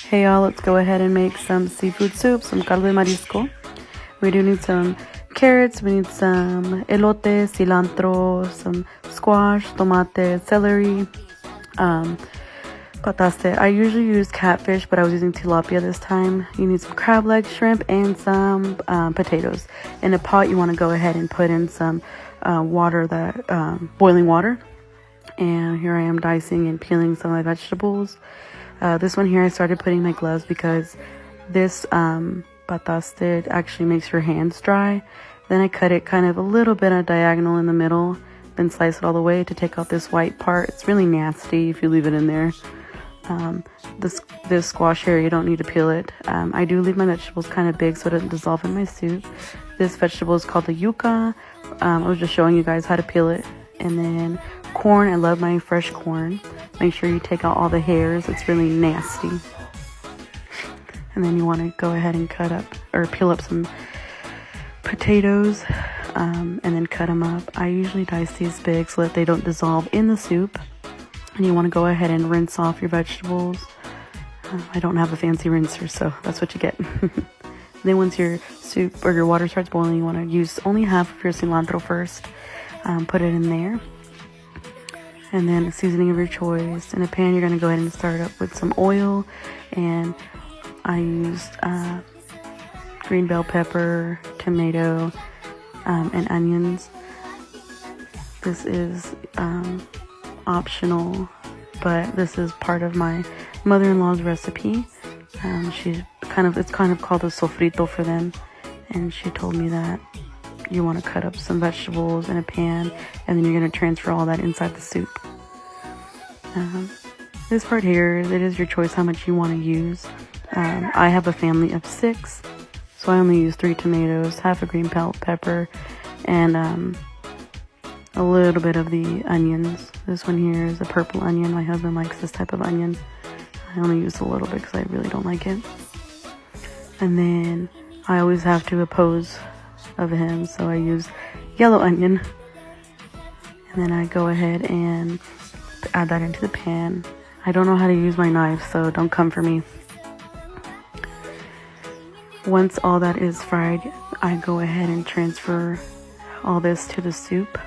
Hey y'all, let's go ahead and make some seafood soup, some caldo de marisco. We do need some carrots, we need some elote, cilantro, some squash, tomate, celery, pataste. I usually use catfish, but I was using tilapia this time. You need some crab legs, shrimp, and some potatoes. In a pot, you want to go ahead and put in some water, boiling water. And here I am dicing and peeling some of my vegetables. This one here, I started putting my gloves because this pataste actually makes your hands dry. Then I cut it kind of a little bit at diagonal in the middle, then slice it all the way to take out this white part. It's really nasty if you leave it in there. This squash here, you don't need to peel it. I do leave my vegetables kind of big so it doesn't dissolve in my soup. This vegetable is called the yuca. I was just showing you guys how to peel it. And then corn, I love my fresh corn. Make sure you take out all the hairs, it's really nasty. And then you want to go ahead and cut up or peel up some potatoes and then cut them up. I usually dice these big so that they don't dissolve in the soup. And you want to go ahead and rinse off your vegetables. I don't have a fancy rinser, so that's what you get. Then once your soup or your water starts boiling, you want to use only half of your cilantro first. Put it in there. And then a seasoning of your choice. In a pan, you're going to go ahead and start up with some oil. And I used green bell pepper, tomato, and onions. This is optional, but this is part of my mother-in-law's recipe. It's kind of called a sofrito for them. And she told me that you want to cut up some vegetables in a pan, and then you're going to transfer all that inside the soup. This part here, it is your choice how much you want to use. I have a family of 6, so I only use 3 tomatoes, half a green bell pepper, and a little bit of the onions. This one here is a purple onion. My husband likes this type of onion. I only use a little bit because I really don't like it. And then I always have to oppose of him, so I use yellow onion. And then I go ahead and add that into the pan. I don't know how to use my knife, so don't come for me. Once all that is fried, I go ahead and transfer all this to the soup.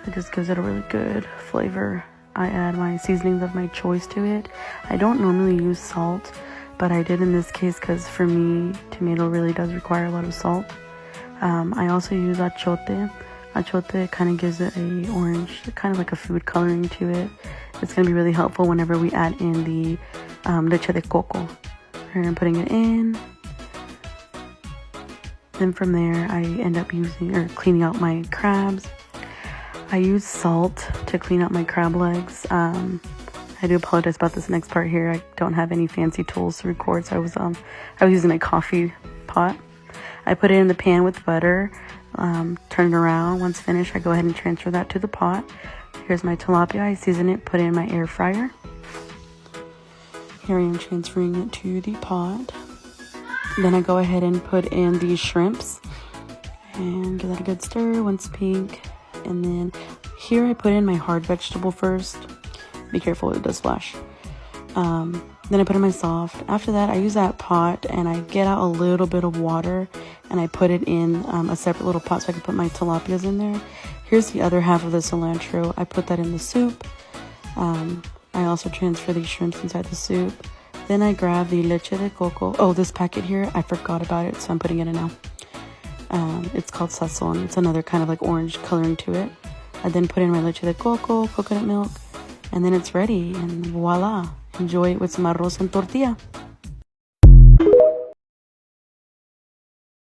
It just gives it a really good flavor. I add my seasonings of my choice to it. I don't normally use salt, but I did in this case because for me, tomato really does require a lot of salt. I also use achote. Achote kind of gives it a orange, kind of like a food coloring to it. It's going to be really helpful whenever we add in the leche de coco. Here I'm putting it in. Then from there, I end up cleaning out my crabs. I use salt to clean out my crab legs. I do apologize about this next part here. I don't have any fancy tools to record, so I was using a coffee pot. I put it in the pan with butter, turn it around. Once finished, I go ahead and transfer that to the pot. Here's my tilapia. I season it, put it in my air fryer. Here I am transferring it to the pot. Then I go ahead and put in the shrimps and give that a good stir once pink. And then here I put in my hard vegetable first. Be careful, it does splash. Then I put in my soft. After that, I use that pot and I get out a little bit of water and I put it in a separate little pot so I can put my tilapias in there. Here's the other half of the cilantro. I put that in the soup. I also transfer these shrimps inside the soup. Then I grab the leche de coco. Oh, this packet here, I forgot about it, so I'm putting it in now. It's called sazon. It's another kind of like orange coloring to it. I then put in my leche de coco, coconut milk, and then it's ready, and voila. Enjoy it with some arroz and tortilla.